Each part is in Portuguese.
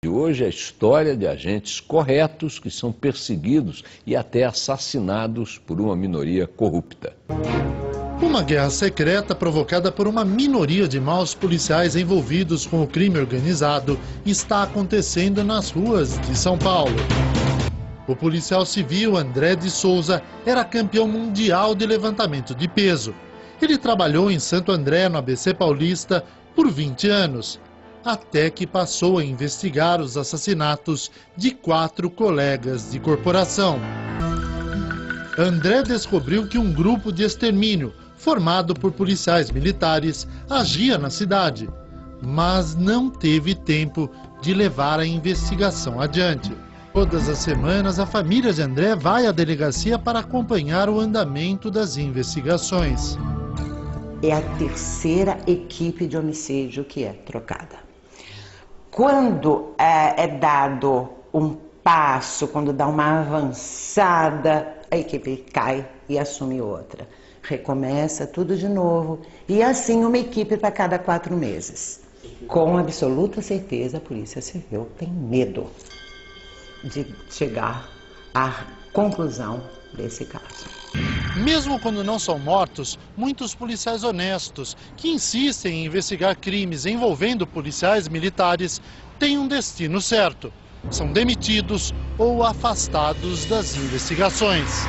Hoje é a história de agentes corretos que são perseguidos e até assassinados por uma minoria corrupta. Uma guerra secreta provocada por uma minoria de maus policiais envolvidos com o crime organizado está acontecendo nas ruas de São Paulo. O policial civil André de Souza era campeão mundial de levantamento de peso. Ele trabalhou em Santo André, no ABC Paulista, por 20 anos. Até que passou a investigar os assassinatos de 4 colegas de corporação. André descobriu que um grupo de extermínio, formado por policiais militares, agia na cidade, mas não teve tempo de levar a investigação adiante. Todas as semanas, a família de André vai à delegacia para acompanhar o andamento das investigações. É a terceira equipe de homicídio que é trocada. Quando é dado um passo, quando dá uma avançada, a equipe cai e assume outra. Recomeça tudo de novo. E assim uma equipe para cada 4 meses. Com absoluta certeza, a Polícia Civil tem medo de chegar à conclusão desse caso. Mesmo quando não são mortos, muitos policiais honestos, que insistem em investigar crimes envolvendo policiais militares, têm um destino certo. São demitidos ou afastados das investigações.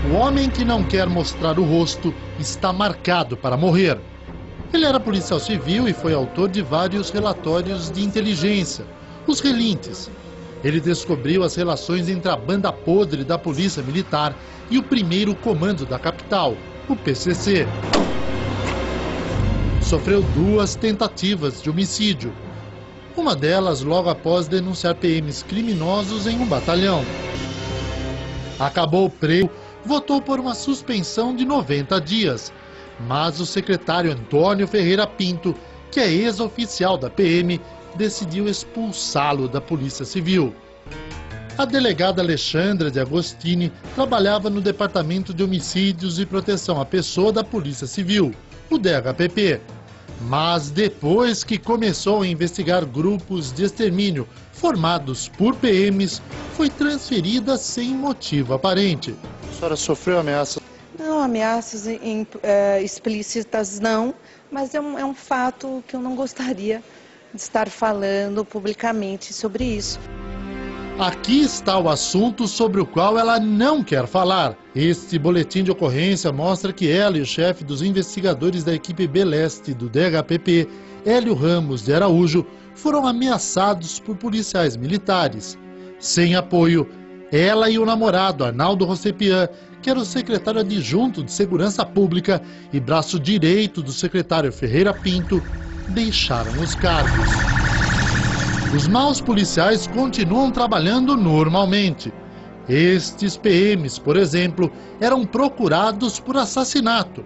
O homem que não quer mostrar o rosto está marcado para morrer. Ele era policial civil e foi autor de vários relatórios de inteligência, os relintes. Ele descobriu as relações entre a banda podre da Polícia Militar e o primeiro comando da capital, o PCC. Sofreu 2 tentativas de homicídio. Uma delas logo após denunciar PMs criminosos em um batalhão. Acabou preso, votou por uma suspensão de 90 dias. Mas o secretário Antônio Ferreira Pinto, que é ex-oficial da PM, decidiu expulsá-lo da Polícia Civil. A delegada Alexandra de Agostini trabalhava no Departamento de Homicídios e Proteção à Pessoa da Polícia Civil, o DHPP. Mas depois que começou a investigar grupos de extermínio formados por PMs, foi transferida sem motivo aparente. A senhora sofreu ameaças? Não, ameaças explícitas não, mas é um fato que eu não gostaria de estar falando publicamente sobre isso. Aqui está o assunto sobre o qual ela não quer falar. Este boletim de ocorrência mostra que ela e o chefe dos investigadores da equipe B-Leste do DHPP, Hélio Ramos de Araújo, foram ameaçados por policiais militares. Sem apoio, ela e o namorado Arnaldo Rossepian, que era o secretário adjunto de Segurança Pública e braço direito do secretário Ferreira Pinto, deixaram os cargos. Os maus policiais continuam trabalhando normalmente. Estes PMs, por exemplo, eram procurados por assassinato.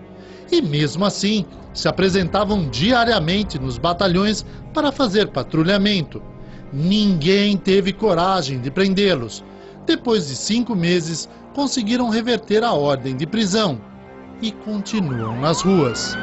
E mesmo assim, se apresentavam diariamente nos batalhões para fazer patrulhamento. Ninguém teve coragem de prendê-los. Depois de 5 meses, conseguiram reverter a ordem de prisão. E continuam nas ruas.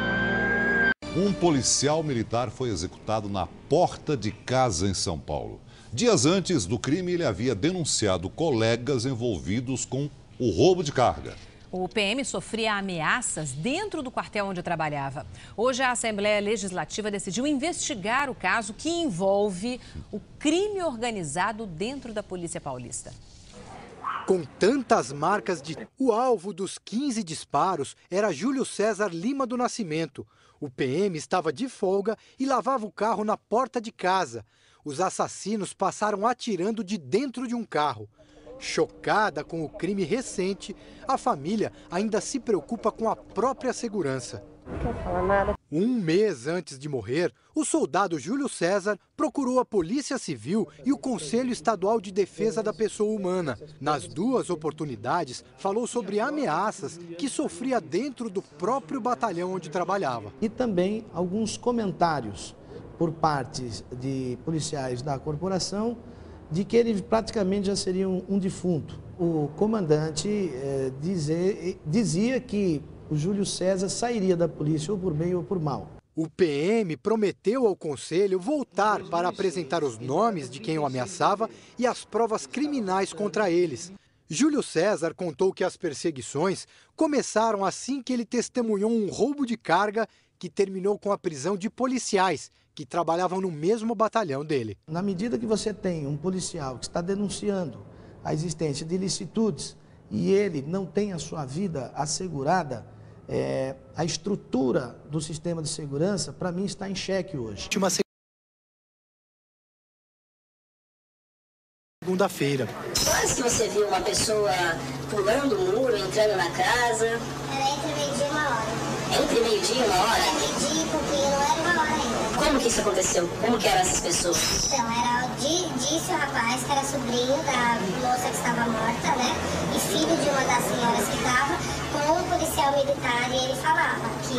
Um policial militar foi executado na porta de casa em São Paulo. Dias antes do crime, ele havia denunciado colegas envolvidos com o roubo de carga. O PM sofria ameaças dentro do quartel onde trabalhava. Hoje, a Assembleia Legislativa decidiu investigar o caso que envolve o crime organizado dentro da Polícia Paulista. Com tantas marcas O alvo dos 15 disparos era Júlio César Lima do Nascimento. O PM estava de folga e lavava o carro na porta de casa. Os assassinos passaram atirando de dentro de um carro. Chocada com o crime recente, a família ainda se preocupa com a própria segurança. Não quero falar nada. Um mês antes de morrer, o soldado Júlio César procurou a Polícia Civil e o Conselho Estadual de Defesa da Pessoa Humana. Nas 2 oportunidades, falou sobre ameaças que sofria dentro do próprio batalhão onde trabalhava. E também alguns comentários por parte de policiais da corporação de que ele praticamente já seria um defunto. O comandante dizia que o Júlio César sairia da polícia ou por bem ou por mal. O PM prometeu ao conselho voltar para apresentar os nomes de quem o ameaçava e as provas criminais contra eles. Júlio César contou que as perseguições começaram assim que ele testemunhou um roubo de carga que terminou com a prisão de policiais que trabalhavam no mesmo batalhão dele. Na medida que você tem um policial que está denunciando a existência de ilicitudes e ele não tem a sua vida assegurada, a estrutura do sistema de segurança, para mim, está em xeque hoje. Segunda-feira. Quase que você viu uma pessoa pulando o muro, entrando na casa. Era entre meio-dia e 1h. Entre meio-dia e 1h? Meio-dia e pouquinho, não era 1h ainda. Como que isso aconteceu? Como que eram essas pessoas? Então, disse o rapaz que era sobrinho da moça que estava morta, né? E filho de uma das senhoras que estava, com um policial militar, e ele falava que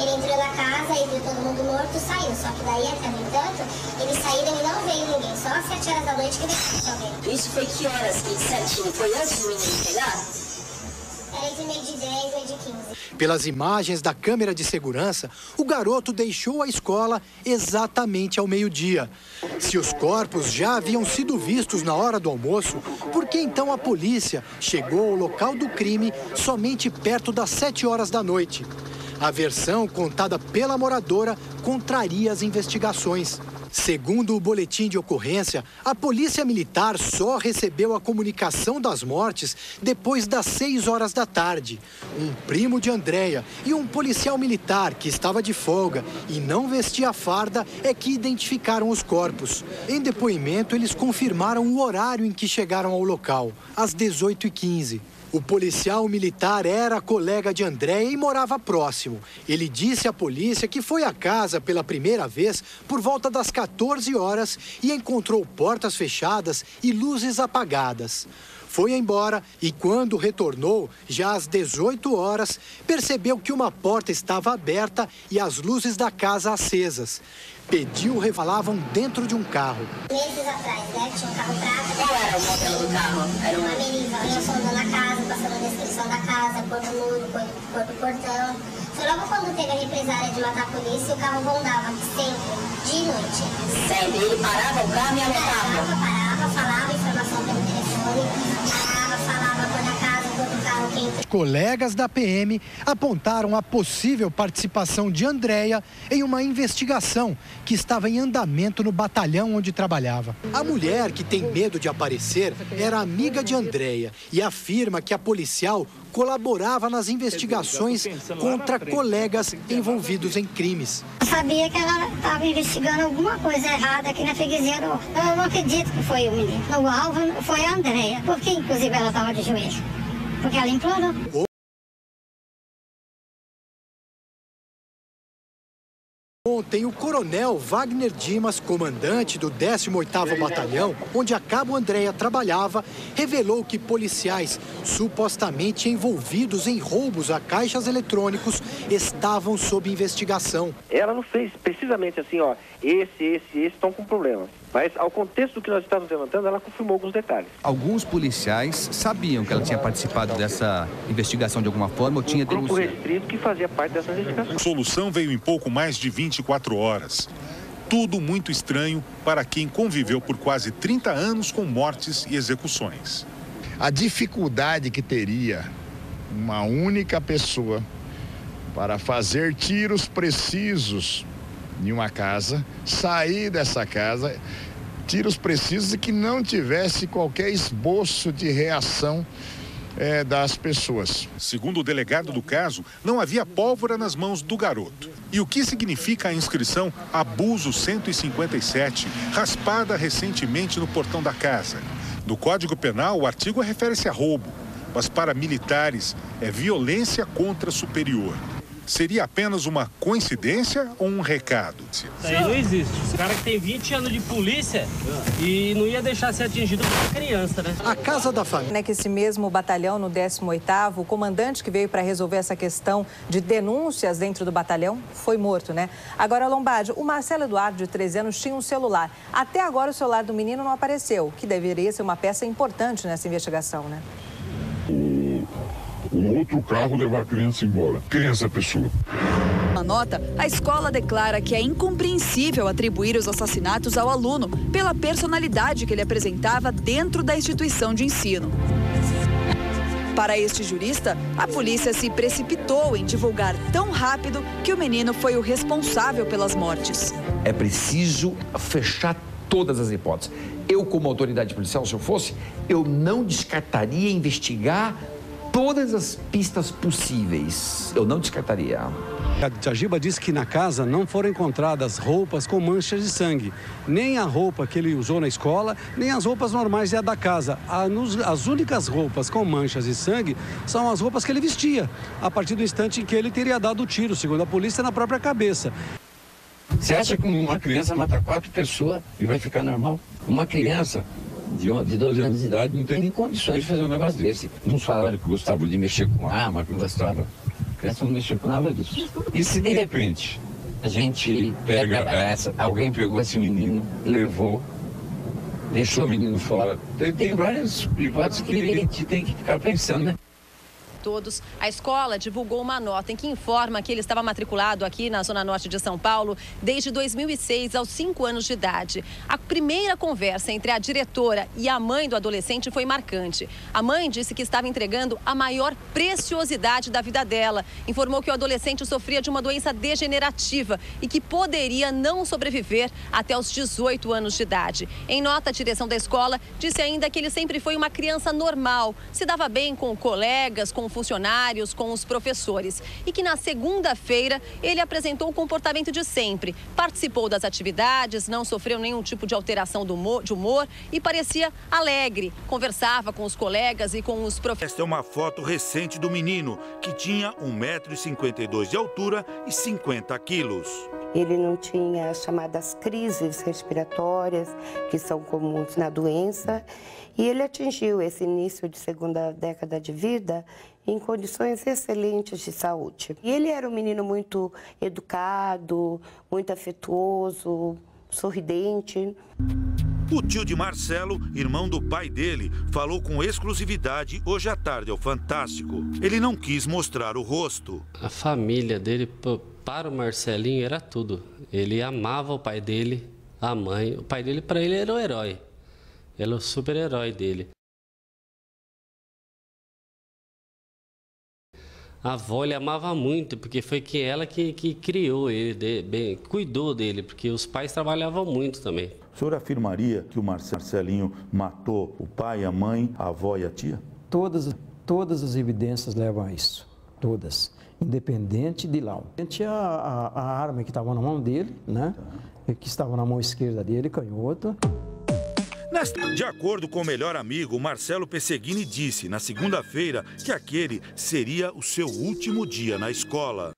ele entrou na casa e viu todo mundo morto e saiu. Só que daí, até no entanto, eles saíram e não veio ninguém. Só às 7 horas da noite que ele alguém. Isso foi que horas que certinho? Foi antes do menino pegar? Era entre meio de 10 e meio de 15. Pelas imagens da câmera de segurança, o garoto deixou a escola exatamente ao meio-dia. Se os corpos já haviam sido vistos na hora do almoço, por que então a polícia chegou ao local do crime somente perto das 7 horas da noite? A versão contada pela moradora contraria as investigações. Segundo o boletim de ocorrência, a polícia militar só recebeu a comunicação das mortes depois das 6 horas da tarde. Um primo de Andréia e um policial militar que estava de folga e não vestia farda é que identificaram os corpos. Em depoimento, eles confirmaram o horário em que chegaram ao local, às 18h15. O policial militar era colega de Andréia e morava próximo. Ele disse à polícia que foi à casa pela primeira vez por volta das 14 horas e encontrou portas fechadas e luzes apagadas. Foi embora e, quando retornou, já às 18 horas, percebeu que uma porta estava aberta e as luzes da casa acesas. Pediu, falavam dentro de um carro. Meses atrás, né? Tinha um carro prata. Qual era o modelo do carro? Era uma Meriva. Eu sondando na casa, passando a descrição da casa, cor do muro, cor do portão. Foi logo quando teve a represária de matar a polícia e o carro rondava sempre, de noite. Sempre? Ele parava o carro e anotava? Parava, falava informação pelo telefone, falava a cor da casa, cor do carro, quem... Colegas da PM apontaram a possível participação de Andréia em uma investigação que estava em andamento no batalhão onde trabalhava. A mulher, que tem medo de aparecer, era amiga de Andréia e afirma que a policial colaborava nas investigações contra colegas envolvidos em crimes. Eu sabia que ela estava investigando alguma coisa errada aqui na freguesia. Eu não acredito que foi o menino. O alvo foi a Andréia, porque inclusive ela estava de joelho. Porque ela implorou. Ontem, o coronel Wagner Dimas, comandante do 18º Batalhão, onde a cabo Andréia trabalhava, revelou que policiais supostamente envolvidos em roubos a caixas eletrônicos estavam sob investigação. Ela não fez precisamente assim, ó, esse estão com problema. Mas, ao contexto do que nós estávamos levantando, ela confirmou alguns detalhes. Alguns policiais sabiam que ela tinha participado dessa investigação de alguma forma ou tinha denunciado. Um grupo restrito que fazia parte dessa investigação. A solução veio em pouco mais de 24 horas. Tudo muito estranho para quem conviveu por quase 30 anos com mortes e execuções. A dificuldade que teria uma única pessoa para fazer tiros precisos em uma casa, sair dessa casa, tiros precisos e que não tivesse qualquer esboço de reação das pessoas. Segundo o delegado do caso, não havia pólvora nas mãos do garoto. E o que significa a inscrição Abuso 157, raspada recentemente no portão da casa? No Código Penal, o artigo refere-se a roubo, mas para militares é violência contra superior. Seria apenas uma coincidência ou um recado? Isso aí não existe. O cara que tem 20 anos de polícia e não ia deixar ser atingido por uma criança, né? A Casa da Família. Que esse mesmo batalhão, no 18º, o comandante que veio para resolver essa questão de denúncias dentro do batalhão foi morto, né? Agora, Lombardi, o Marcelo Eduardo, de 13 anos, tinha um celular. Até agora o celular do menino não apareceu, que deveria ser uma peça importante nessa investigação, né? Um outro carro levar a criança embora. Quem é essa pessoa? Na nota, a escola declara que é incompreensível atribuir os assassinatos ao aluno pela personalidade que ele apresentava dentro da instituição de ensino. Para este jurista, a polícia se precipitou em divulgar tão rápido que o menino foi o responsável pelas mortes. É preciso fechar todas as hipóteses. Eu, como autoridade policial, se eu fosse, eu não descartaria investigar todas as pistas possíveis. Eu não descartaria. A Tchagiba disse que na casa não foram encontradas roupas com manchas de sangue. Nem a roupa que ele usou na escola, nem as roupas normais da casa. As únicas roupas com manchas de sangue são as roupas que ele vestia, a partir do instante em que ele teria dado o tiro, segundo a polícia, na própria cabeça. Você acha que uma criança mata 4 pessoas e vai ficar normal? Uma criança de 12 anos de idade não tem nem condições de fazer um negócio desse. Uns falaram que gostavam de mexer com arma, que gostavam. A criança não mexeu com nada disso. E se de repente a gente pega alguém pegou esse menino, levou, deixou o menino fora. Tem várias hipóteses que a gente tem que ficar pensando, né? Todos, a escola divulgou uma nota em que informa que ele estava matriculado aqui na Zona Norte de São Paulo desde 2006 aos 5 anos de idade. A primeira conversa entre a diretora e a mãe do adolescente foi marcante. A mãe disse que estava entregando a maior preciosidade da vida dela. Informou que o adolescente sofria de uma doença degenerativa e que poderia não sobreviver até os 18 anos de idade. Em nota, a direção da escola disse ainda que ele sempre foi uma criança normal, se dava bem com colegas, com funcionários, com os professores. E que na segunda-feira ele apresentou o comportamento de sempre. Participou das atividades, não sofreu nenhum tipo de alteração de humor e parecia alegre. Conversava com os colegas e com os professores. Esta é uma foto recente do menino, que tinha 1,52 m de altura e 50 quilos. Ele não tinha as chamadas crises respiratórias, que são comuns na doença, e ele atingiu esse início de segunda década de vida em condições excelentes de saúde. E ele era um menino muito educado, muito afetuoso, sorridente. O tio de Marcelo, irmão do pai dele, falou com exclusividade hoje à tarde ao Fantástico. Ele não quis mostrar o rosto. A família dele, para o Marcelinho, era tudo. Ele amava o pai dele, a mãe. O pai dele, para ele, era o herói. Ele é o super-herói dele. A avó ele amava muito, porque foi ela que criou ele, cuidou dele, porque os pais trabalhavam muito também. O senhor afirmaria que o Marcelinho matou o pai, a mãe, a avó e a tia? Todas as evidências levam a isso, todas, independente de lá. A arma que estava na mão dele, né? Que estava na mão esquerda dele, canhota. De acordo com o melhor amigo, Marcelo Pesseguini disse na segunda-feira que aquele seria o seu último dia na escola.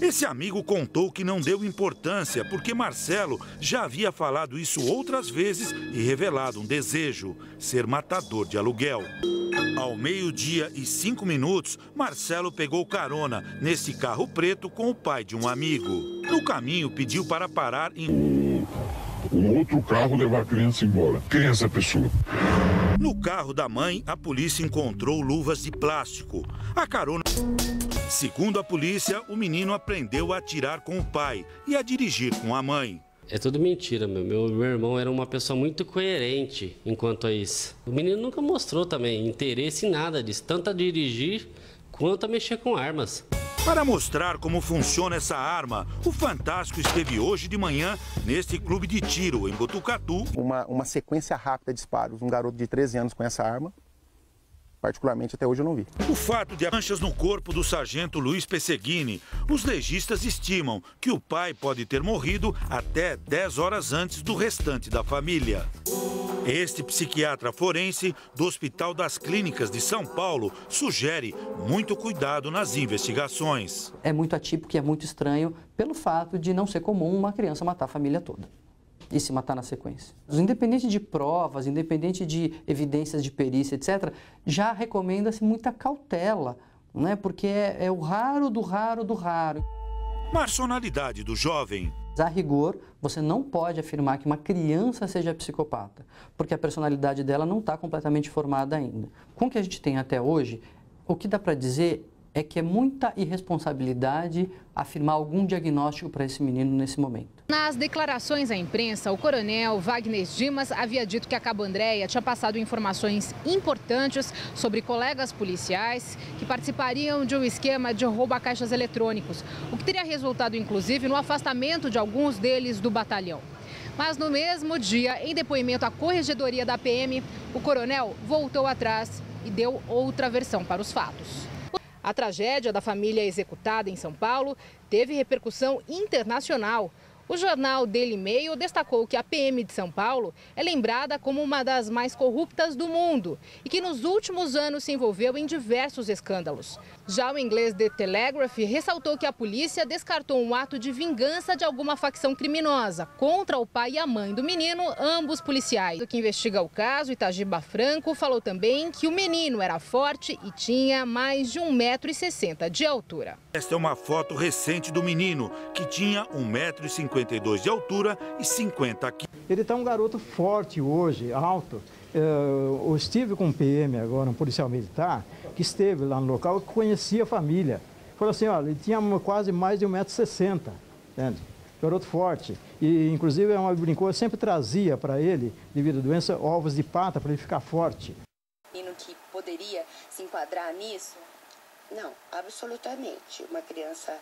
Esse amigo contou que não deu importância porque Marcelo já havia falado isso outras vezes e revelado um desejo: ser matador de aluguel. Ao 12:05, Marcelo pegou carona nesse carro preto com o pai de um amigo. No caminho, pediu para parar em um outro carro levar a criança embora. Criança é pessoa. No carro da mãe, a polícia encontrou luvas de plástico. A carona... Segundo a polícia, o menino aprendeu a atirar com o pai e a dirigir com a mãe. É tudo mentira, meu irmão era uma pessoa muito coerente enquanto a isso. O menino nunca mostrou também interesse em nada disso, tanto a dirigir quanto a mexer com armas. Para mostrar como funciona essa arma, o Fantástico esteve hoje de manhã neste clube de tiro em Botucatu. Uma sequência rápida de disparos, um garoto de 13 anos com essa arma. Particularmente, até hoje eu não vi. O fato de manchas no corpo do sargento Luiz Pesseguini, os legistas estimam que o pai pode ter morrido até 10 horas antes do restante da família. Este psiquiatra forense do Hospital das Clínicas de São Paulo sugere muito cuidado nas investigações. É muito atípico e é muito estranho pelo fato de não ser comum uma criança matar a família toda e se matar na sequência. Independente de provas, independente de evidências de perícia, etc., já recomenda-se muita cautela, né? Porque é o raro do raro do raro. Personalidade do jovem. A rigor, você não pode afirmar que uma criança seja psicopata, porque a personalidade dela não está completamente formada ainda. Com o que a gente tem até hoje, O que dá para dizer é que é muita irresponsabilidade afirmar algum diagnóstico para esse menino nesse momento. Nas declarações à imprensa, o coronel Wagner Dimas havia dito que a Cabo Andréia tinha passado informações importantes sobre colegas policiais que participariam de um esquema de roubo a caixas eletrônicos, o que teria resultado, inclusive, no afastamento de alguns deles do batalhão. Mas no mesmo dia, em depoimento à corregedoria da PM, o coronel voltou atrás e deu outra versão para os fatos. A tragédia da família executada em São Paulo teve repercussão internacional. O jornal Daily Mail destacou que a PM de São Paulo é lembrada como uma das mais corruptas do mundo e que nos últimos anos se envolveu em diversos escândalos. Já o inglês The Telegraph ressaltou que a polícia descartou um ato de vingança de alguma facção criminosa contra o pai e a mãe do menino, ambos policiais. O que investiga o caso, Itagiba Franco, falou também que o menino era forte e tinha mais de 1,60 m de altura. Esta é uma foto recente do menino, que tinha 1,52 m de altura e 50 kg. Ele está um garoto forte hoje, alto. Eu estive com um PM agora, um policial militar, que esteve lá no local, que conhecia a família. Falou assim, olha, ele tinha quase mais de 1,60 m, entende? Garoto forte. E, inclusive, ela brincou, eu sempre trazia para ele, devido à doença, ovos de pata para ele ficar forte. Menino que poderia se enquadrar nisso? Não, absolutamente. Uma criança...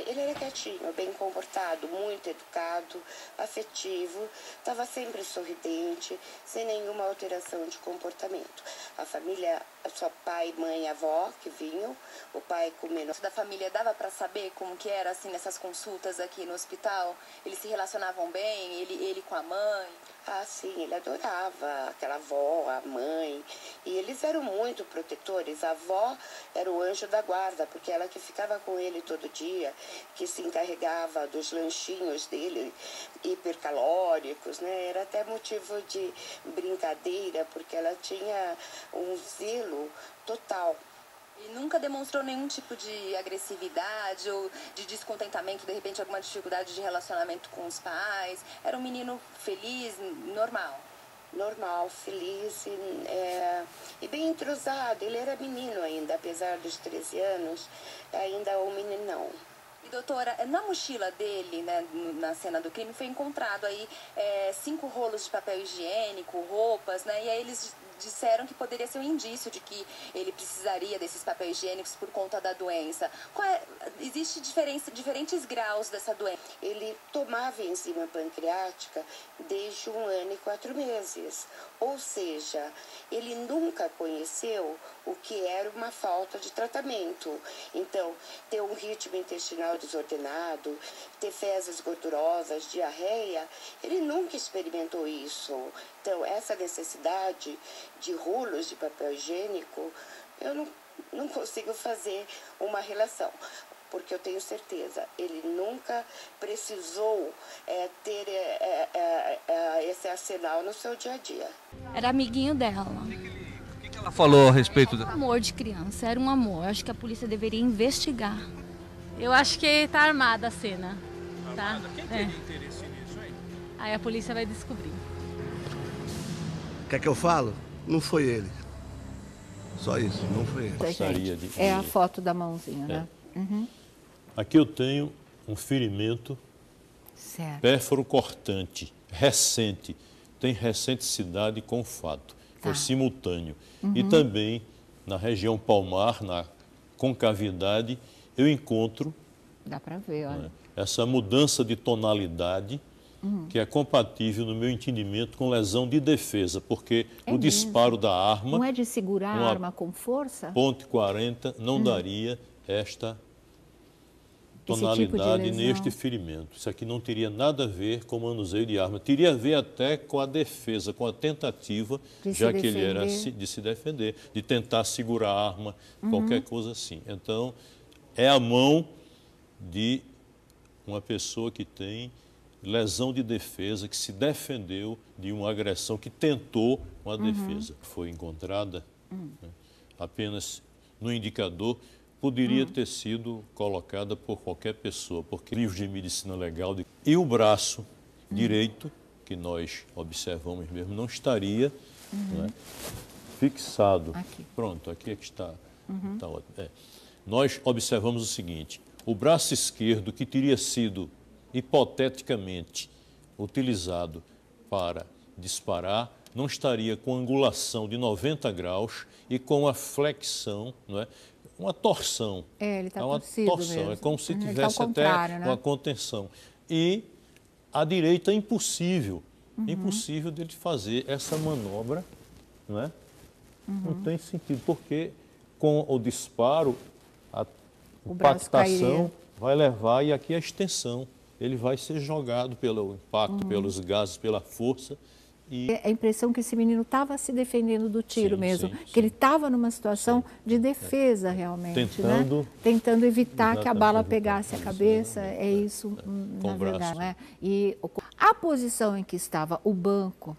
ele era quietinho, bem comportado, muito educado, afetivo, estava sempre sorridente, sem nenhuma alteração de comportamento. A família, sua pai, mãe, avó que vinham, o pai comendo. Da família dava para saber como que era assim nessas consultas aqui no hospital? Eles se relacionavam bem, ele com a mãe? Ah, sim, ele adorava aquela avó, a mãe, e eles eram muito protetores. A avó era o anjo da guarda, porque ela que ficava com ele todo dia, que se encarregava dos lanchinhos dele, hipercalóricos, né? Era até motivo de brincadeira, porque ela tinha um zelo total. E nunca demonstrou nenhum tipo de agressividade ou de descontentamento, de repente alguma dificuldade de relacionamento com os pais? Era um menino feliz, normal? Normal, feliz e bem entrosado. Ele era menino ainda, apesar dos 13 anos, ainda um meninão. E doutora, na mochila dele, né, na cena do crime, foi encontrado aí 5 rolos de papel higiênico, roupas, né? E aí eles disseram que poderia ser um indício de que ele precisaria desses papéis higiênicos por conta da doença. Existe diferentes graus dessa doença? Ele tomava enzima pancreática desde 1 ano e 4 meses. Ou seja, ele nunca conheceu o que era uma falta de tratamento. Então, ter um ritmo intestinal desordenado, ter fezes gordurosas, diarreia, ele nunca experimentou isso. Então, essa necessidade de rolos de papel higiênico, eu não consigo fazer uma relação, porque eu tenho certeza, ele nunca precisou ter esse arsenal no seu dia a dia. Era amiguinho dela. O que ela falou a respeito do amor de criança? Era um amor. Acho que a polícia deveria investigar. Eu acho que tá armada a cena. Tá? Quem teria interesse nisso aí? Aí a polícia vai descobrir. Quer que eu falo? Não foi ele. Só isso, não foi ele. Gostaria de... É a foto da mãozinha, né? Uhum. Aqui eu tenho um ferimento pérforo cortante, recente. Tem recenticidade com o fato. Foi simultâneo. E também, na região palmar, na concavidade, eu encontro... Dá para ver, olha. Essa mudança de tonalidade, que é compatível, no meu entendimento, com lesão de defesa, porque o disparo da arma... Não é de segurar a arma com força? Ponto .40 não daria esta tonalidade tipo neste ferimento. Isso aqui não teria nada a ver com o manuseio de arma. Teria a ver até com a defesa, com a tentativa, já que ele era de se defender, de tentar segurar a arma, qualquer coisa assim. Então, é a mão de uma pessoa que tem lesão de defesa, que se defendeu de uma agressão, que tentou uma defesa. Foi encontrada apenas no indicador, poderia ter sido colocada por qualquer pessoa, porque livro de medicina legal e o braço direito, que nós observamos mesmo, não estaria fixado. Aqui. Pronto, aqui é que está Tá ótimo. Nós observamos o seguinte, o braço esquerdo que teria sido hipoteticamente utilizado para disparar não estaria com angulação de 90 graus e com a flexão, não é? Uma torção. Ele está uma torção, mesmo. É como se Ele tivesse tá até né? uma contenção. E à direita é impossível, impossível dele fazer essa manobra, não é? Não tem sentido, porque com o disparo, a impactação vai levar, e aqui a extensão. Ele vai ser jogado pelo impacto, pelos gases, pela força. E... A impressão que esse menino estava se defendendo do tiro mesmo, que ele estava numa situação de defesa realmente, tentando evitar que a bala pegasse a cabeça, é isso na verdade. Né? E a posição em que estava o banco,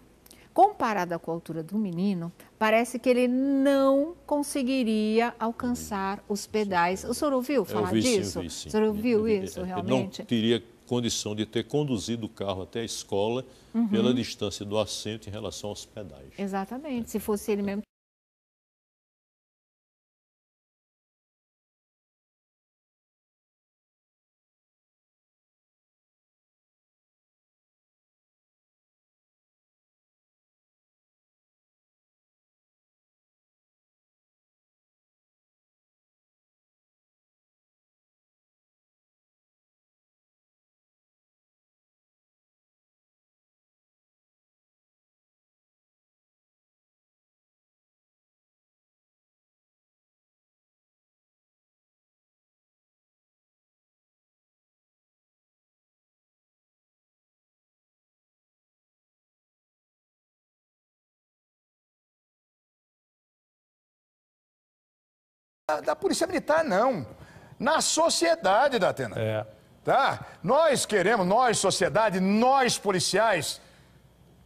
comparada com a altura do menino, parece que ele não conseguiria alcançar os pedais. O senhor ouviu falar disso? Eu vi, sim. O senhor ouviu isso realmente? Não teria condição de ter conduzido o carro até a escola pela distância do assento em relação aos pedais. Exatamente, se fosse ele mesmo. Da Polícia Militar, não. Na sociedade, Datena. Tá? Nós queremos, nós, sociedade, nós, policiais,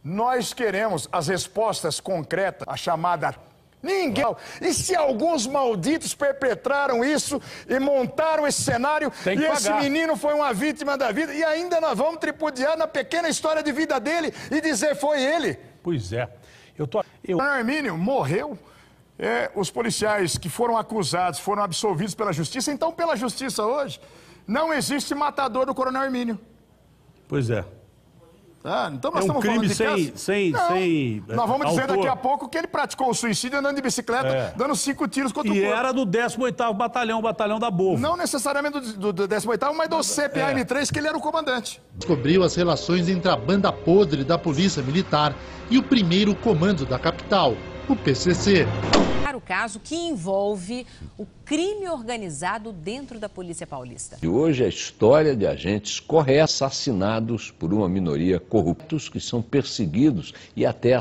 nós queremos as respostas concretas, a chamada ninguém. E se alguns malditos perpetraram isso e montaram esse cenário, e esse menino foi uma vítima da vida, e ainda nós vamos tripudiar na pequena história de vida dele e dizer foi ele. Pois é. O Armínio morreu. Os policiais que foram acusados foram absolvidos pela justiça. Então, pela justiça hoje, não existe matador do Coronel Armínio. Pois é. Então nós estamos falando de sem nós vamos dizer autor. daqui a pouco que ele praticou o suicídio andando de bicicleta, dando 5 tiros contra o corpo. E era do 18º Batalhão, o Batalhão da Bovo. Não necessariamente do 18º, mas do CPAM3, que ele era o comandante. Descobriu as relações entre a banda podre da Polícia Militar e o primeiro comando da capital, o PCC. O caso que envolve o crime organizado dentro da Polícia Paulista. E hoje é a história de agentes assassinados por uma minoria corruptos que são perseguidos e até